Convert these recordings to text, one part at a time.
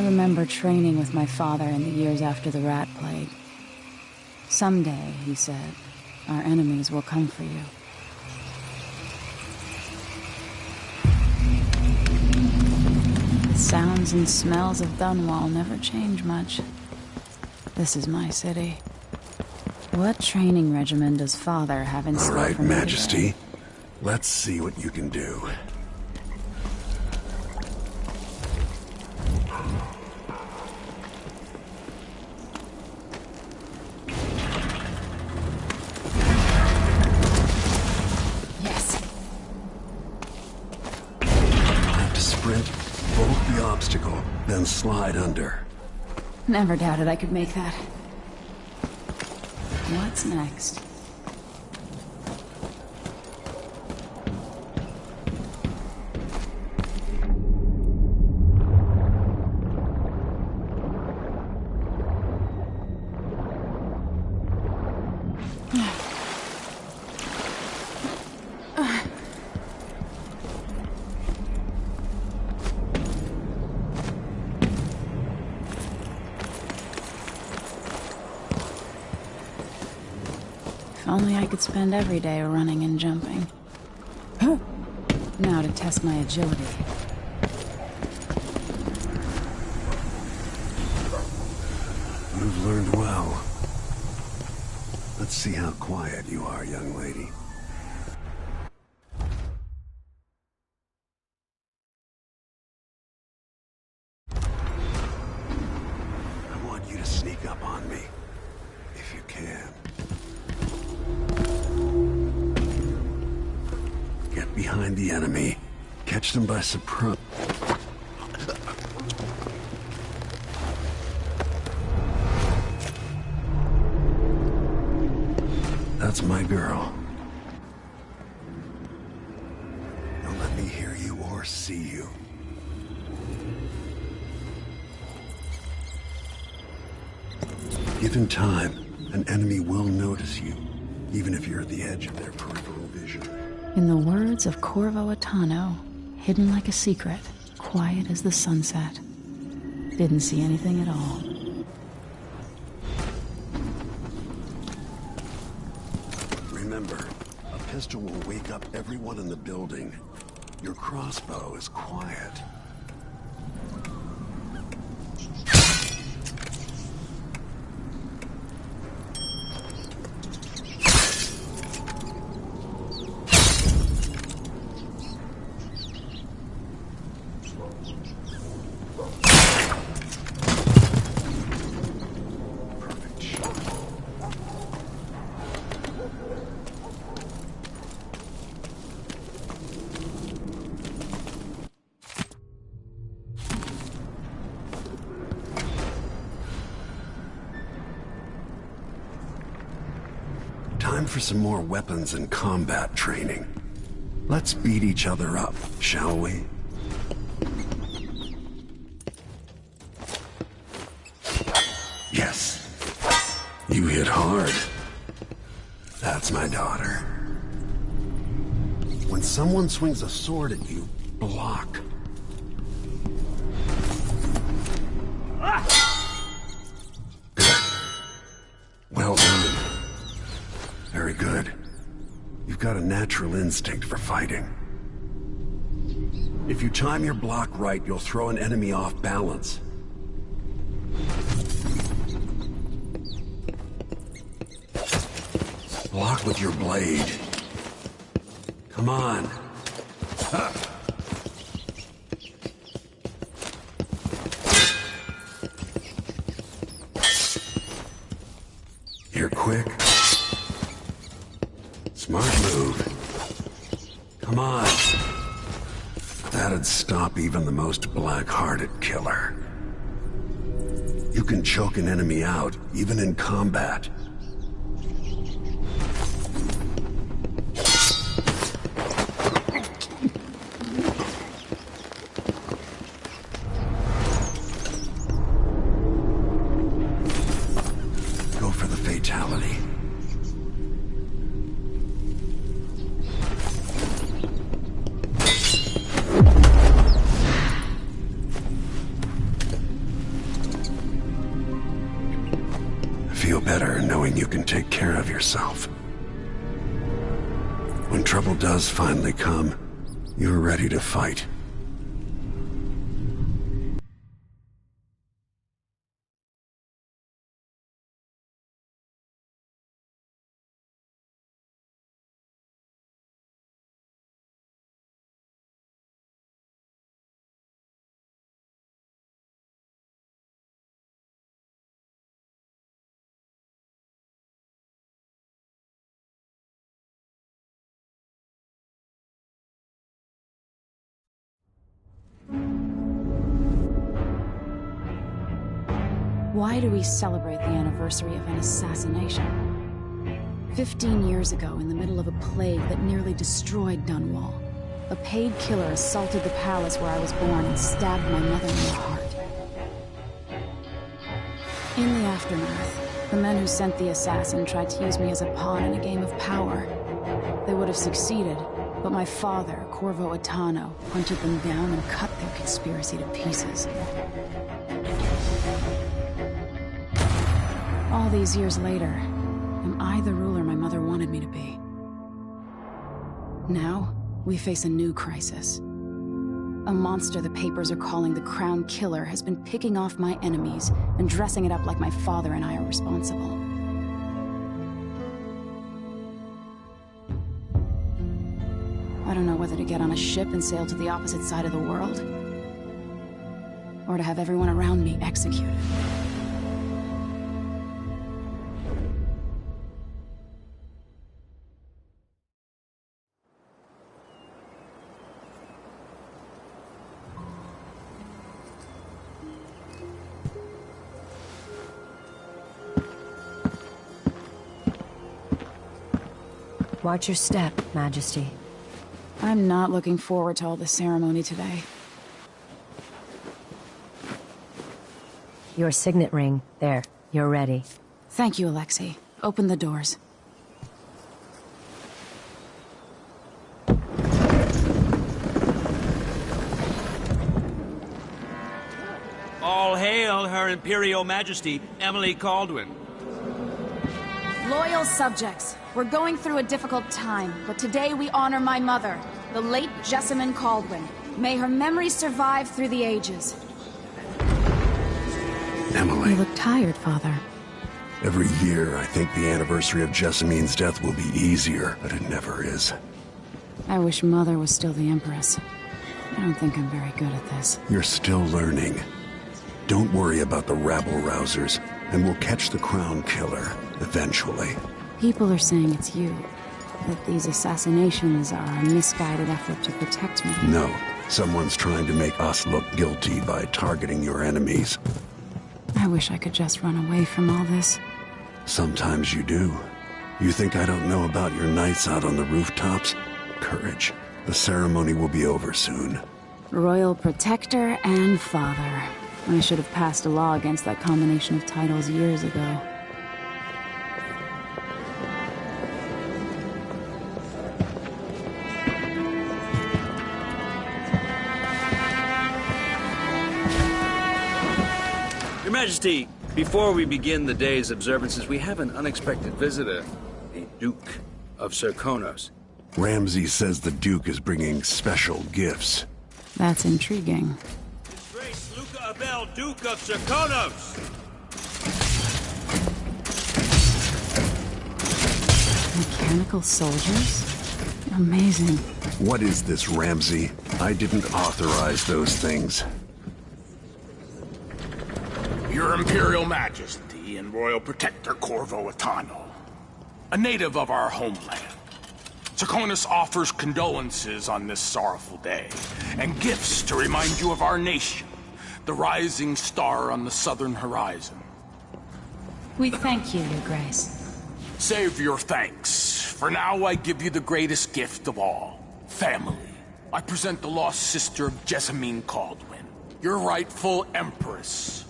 remember training with my father in the years after the rat plague. Someday, he said, our enemies will come for you. The sounds and smells of Dunwall never change much. This is my city. What training regimen does Father have in store for me? All right, Majesty. Let's see what you can do. Yes. You'll have to sprint, vault the obstacle, then slide under. Never doubted I could make that. What's next? If only I could spend every day running and jumping. Now to test my agility. You've learned well. Let's see how quiet you are, young lady. I want you to sneak up on me, if you can. Get behind the enemy. Catch them by surprise. That's my girl. Don't let me hear you or see you. Given time, an enemy will notice you, even if you're at the edge of their peripheral vision. In the words of Corvo Attano, hidden like a secret, quiet as the sunset. Didn't see anything at all. Remember, a pistol will wake up everyone in the building. Your crossbow is quiet. Time for some more weapons and combat training. Let's beat each other up, shall we? Yes. You hit hard. That's my daughter. When someone swings a sword at you, block. Good. Well done. Very good. You've got a natural instinct for fighting. If you time your block right, you'll throw an enemy off balance. Block with your blade. Come on. You're quick. Smart move. Come on. That'd stop even the most black-hearted killer. You can choke an enemy out, even in combat. Go for the fatality. knowing you can take care of yourself. When trouble does finally come, you're ready to fight. Why do we celebrate the anniversary of an assassination? 15 years ago, in the middle of a plague that nearly destroyed Dunwall, a paid killer assaulted the palace where I was born and stabbed my mother in the heart. In the aftermath, the men who sent the assassin tried to use me as a pawn in a game of power. They would have succeeded, but my father, Corvo Attano, hunted them down and cut their conspiracy to pieces. All these years later, am I the ruler my mother wanted me to be? Now, we face a new crisis. A monster the papers are calling the Crown Killer has been picking off my enemies and dressing it up like my father and I are responsible. I don't know whether to get on a ship and sail to the opposite side of the world, or to have everyone around me executed. Watch your step, Majesty. I'm not looking forward to all the ceremony today. Your signet ring. There. You're ready. Thank you, Alexei. Open the doors. All hail Her Imperial Majesty, Emily Caldwin. Loyal subjects, we're going through a difficult time, but today we honor my mother, the late Jessamine Caldwin. May her memory survive through the ages. Emily. You look tired, Father. Every year, I think the anniversary of Jessamine's death will be easier, but it never is. I wish Mother was still the Empress. I don't think I'm very good at this. You're still learning. Don't worry about the rabble-rousers, and we'll catch the Crown Killer, eventually. People are saying it's you. That these assassinations are a misguided effort to protect me. No, someone's trying to make us look guilty by targeting your enemies. I wish I could just run away from all this. Sometimes you do. You think I don't know about your nights out on the rooftops? Courage. The ceremony will be over soon. Royal Protector and Father. I should have passed a law against that combination of titles years ago. Your Majesty, before we begin the day's observances, we have an unexpected visitor, the Duke of Serkonos. Ramsay says the Duke is bringing special gifts. That's intriguing. His Grace Luca Abel, Duke of Serkonos! Mechanical soldiers? Amazing. What is this, Ramsay? I didn't authorize those things. Your Imperial Majesty and Royal Protector Corvo Attano, a native of our homeland. Serkonos offers condolences on this sorrowful day, and gifts to remind you of our nation, the rising star on the southern horizon. We thank you, Your Grace. Save your thanks. For now, I give you the greatest gift of all, family. I present the lost sister of Jessamine Caldwin, your rightful Empress,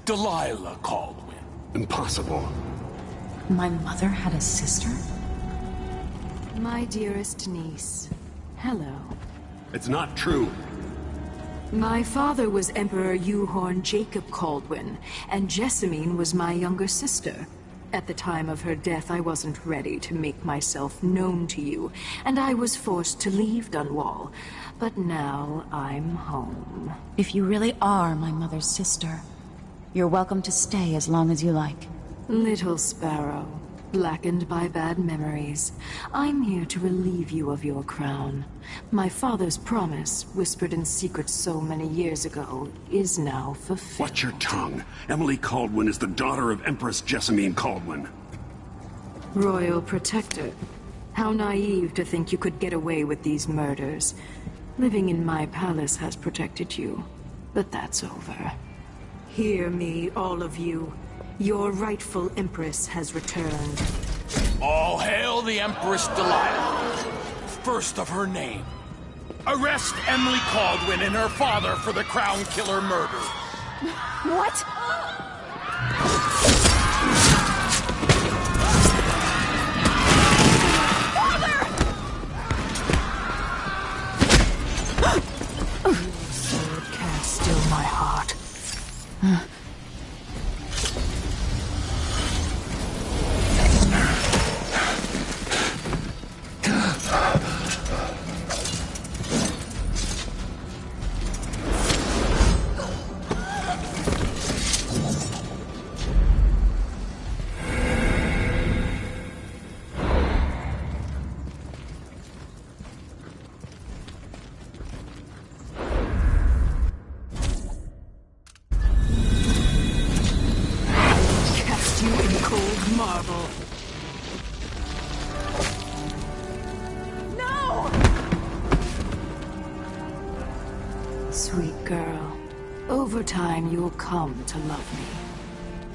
Delilah Caldwin. Impossible. My mother had a sister? My dearest niece, hello. It's not true. My father was Emperor Euhorn Jacob Caldwin, and Jessamine was my younger sister. At the time of her death, I wasn't ready to make myself known to you, and I was forced to leave Dunwall. But now I'm home. If you really are my mother's sister, you're welcome to stay as long as you like. Little Sparrow, blackened by bad memories, I'm here to relieve you of your crown. My father's promise, whispered in secret so many years ago, is now fulfilled. Watch your tongue. Emily Caldwin is the daughter of Empress Jessamine Caldwin. Royal Protector. How naive to think you could get away with these murders. Living in my palace has protected you, but that's over. Hear me, all of you. Your rightful Empress has returned. All hail the Empress Delilah, first of her name. Arrest Emily Caldwin and her father for the Crown Killer murder. What? Sword can't still my heart. Cast you in cold marble. Sweet girl, over time you'll come to love me.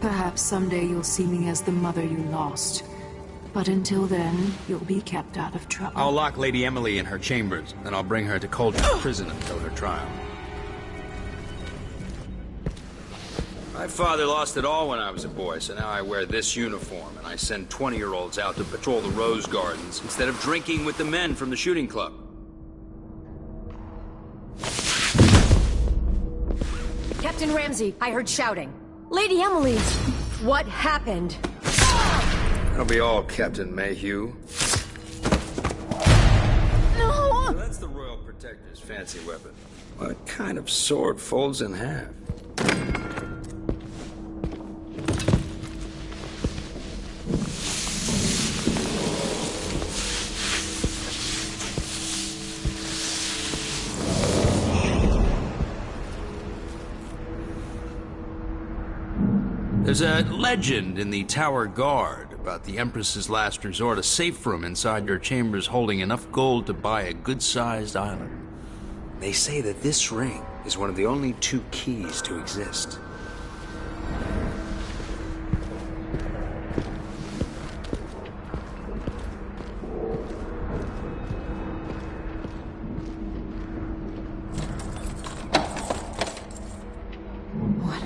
Perhaps someday you'll see me as the mother you lost. But until then, you'll be kept out of trouble. I'll lock Lady Emily in her chambers, then I'll bring her to Cauldron Prison until her trial. My father lost it all when I was a boy, so now I wear this uniform, and I send 20-year-olds out to patrol the rose gardens instead of drinking with the men from the shooting club. Captain Ramsey, I heard shouting. Lady Emily, what happened? That'll be all, Captain Mayhew. No! So that's the Royal Protector's fancy weapon. What kind of sword folds in half? There's a legend in the Tower Guard about the Empress's last resort, a safe room inside your chambers holding enough gold to buy a good-sized island. They say that this ring is one of the only two keys to exist.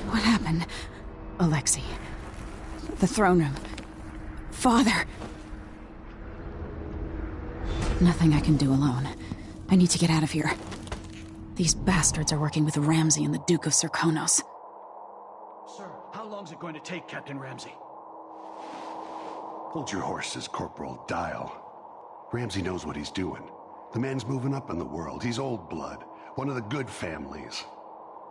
What happened? Alexei. The throne room. Father. Nothing I can do alone. I need to get out of here. These bastards are working with Ramsey and the Duke of Serkonos. Sir, how long's it going to take, Captain Ramsey? Hold your horses, Corporal Dial. Ramsey knows what he's doing. The man's moving up in the world. He's old blood. One of the good families.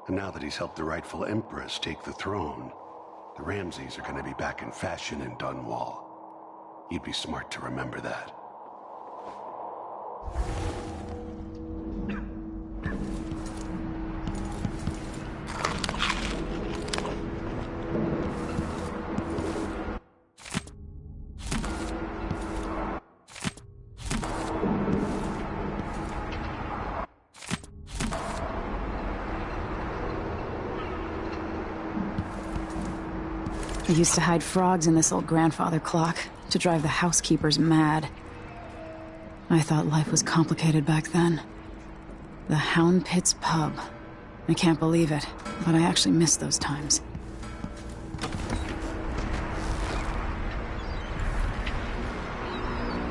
And now that he's helped the rightful Empress take the throne, the Ramseys are going to be back in fashion in Dunwall. You'd be smart to remember that. I used to hide frogs in this old grandfather clock to drive the housekeepers mad. I thought life was complicated back then. The Hound Pit's pub. I can't believe it, but I actually miss those times.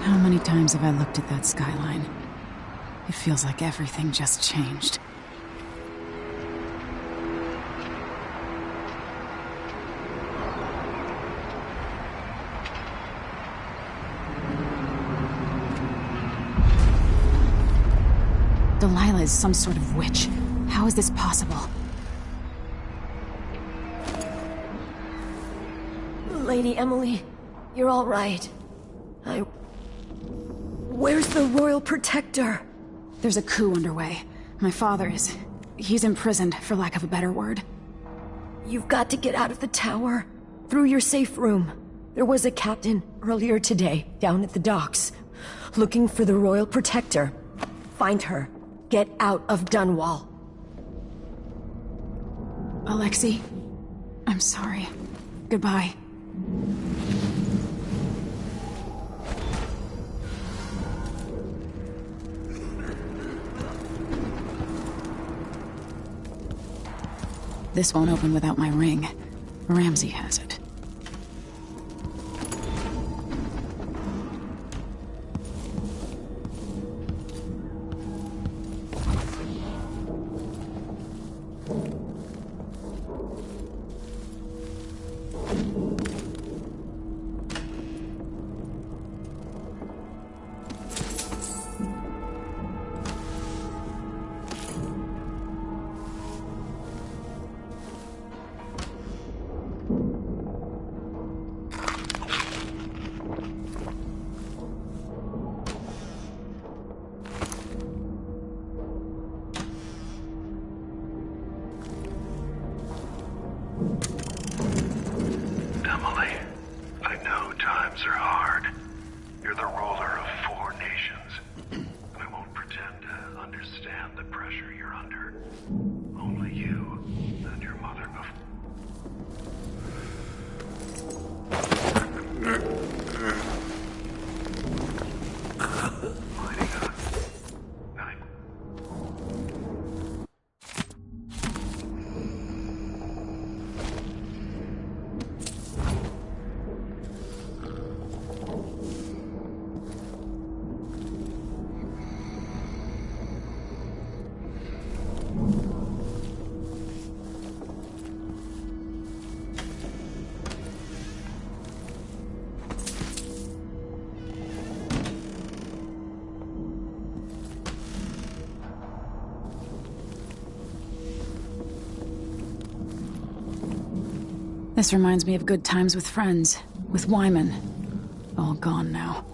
How many times have I looked at that skyline? It feels like everything just changed. Bella is some sort of witch. How is this possible? Lady Emily, you're all right. Where's the Royal Protector? There's a coup underway. My father is... he's imprisoned, for lack of a better word. You've got to get out of the tower. Through your safe room. There was a captain earlier today, down at the docks, looking for the Royal Protector. Find her. Get out of Dunwall. Alexei, I'm sorry. Goodbye. This won't open without my ring. Ramsey has it. Emily, I know times are hard. You're the ruler of 4 nations. I won't pretend to understand the pressure you're under. Only you and your mother lighting up. This reminds me of good times with friends, with Wyman. All gone now.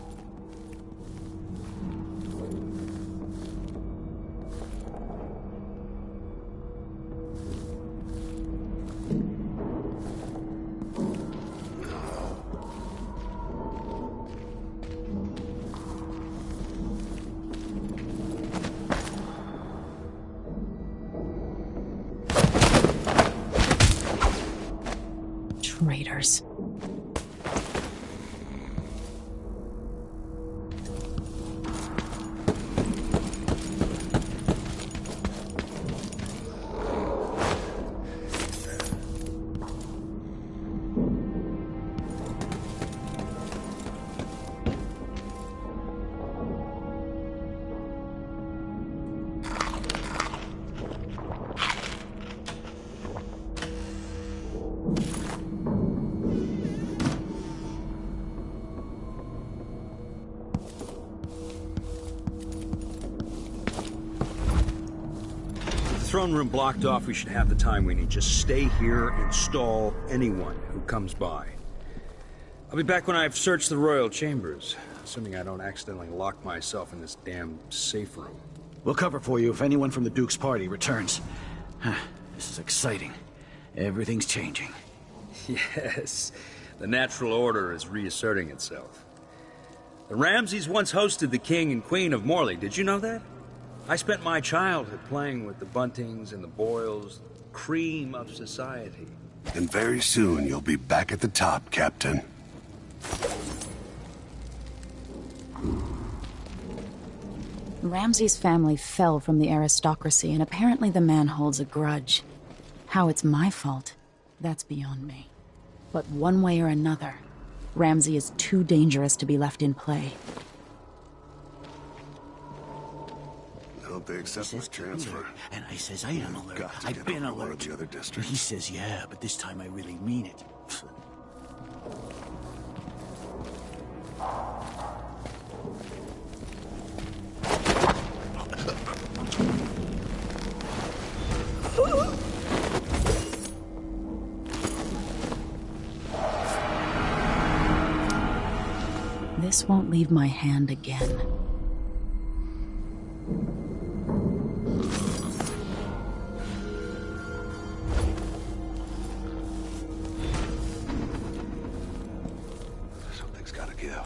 Traitors. Throne room blocked off, we should have the time we need. Just stay here and stall anyone who comes by. I'll be back when I've searched the royal chambers, assuming I don't accidentally lock myself in this damn safe room. We'll cover for you if anyone from the Duke's party returns. This is exciting. Everything's changing. Yes, the natural order is reasserting itself. The Ramseys once hosted the King and Queen of Morley, did you know that? I spent my childhood playing with the Buntings and the Boyles, the cream of society. And very soon you'll be back at the top, Captain. Ramsey's family fell from the aristocracy, and apparently the man holds a grudge. How it's my fault, that's beyond me. But one way or another, Ramsey is too dangerous to be left in play. I hope they accept my transfer. And I says, I am alert. I've been alert. The other districts. He says, yeah, but this time I really mean it. This won't leave my hand again. Something's gotta give.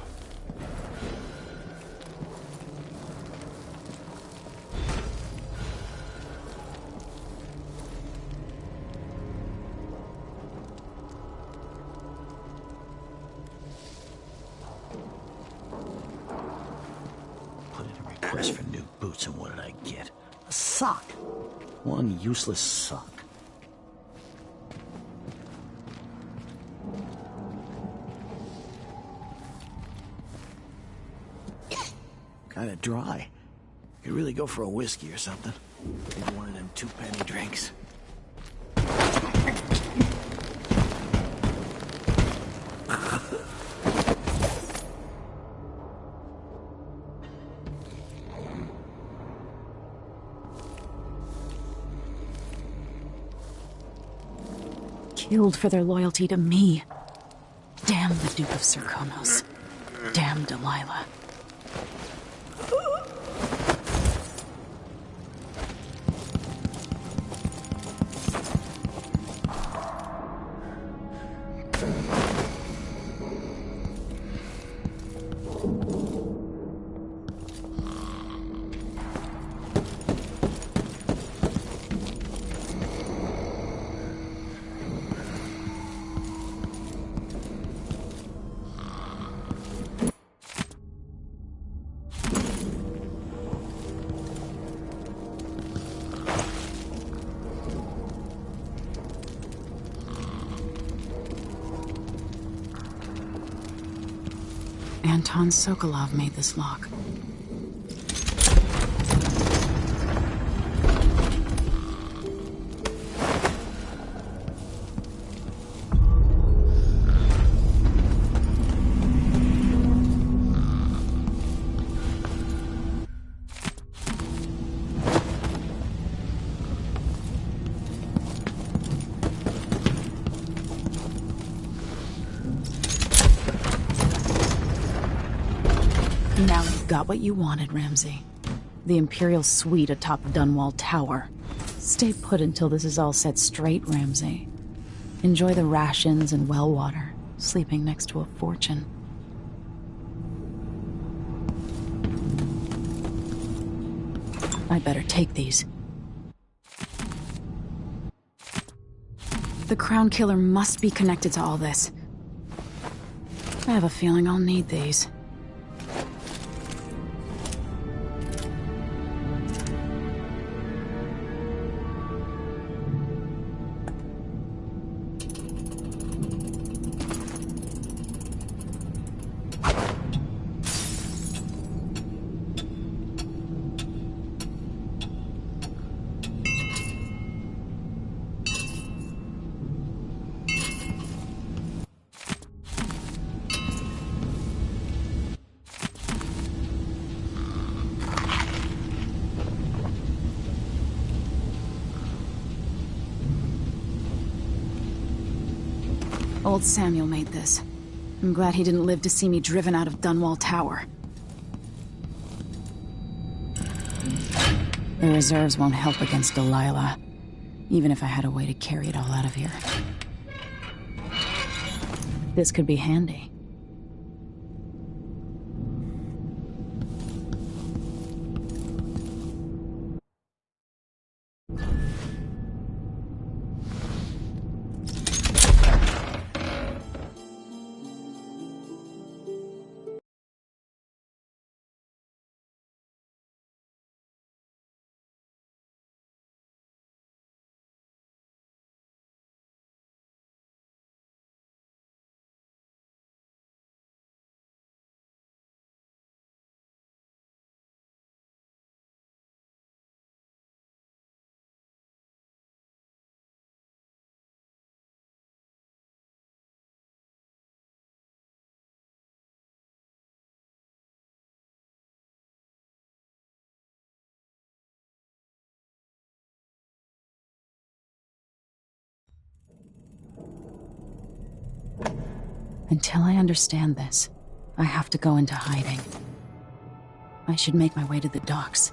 Put in a request for new boots, and what did I get? A sock. One useless sock. Kinda dry. Could really go for a whiskey or something. Maybe one of them two-penny drinks. Killed for their loyalty to me. Damn the Duke of Serkonos. Damn Delilah. Anton Sokolov made this lock. Now you've got what you wanted, Ramsey. The Imperial suite atop Dunwall Tower. Stay put until this is all set straight, Ramsey. Enjoy the rations and well water, sleeping next to a fortune. I'd better take these. The Crown Killer must be connected to all this. I have a feeling I'll need these. Old Samuel made this. I'm glad he didn't live to see me driven out of Dunwall Tower. The reserves won't help against Delilah, even if I had a way to carry it all out of here. This could be handy. Until I understand this, I have to go into hiding. I should make my way to the docks.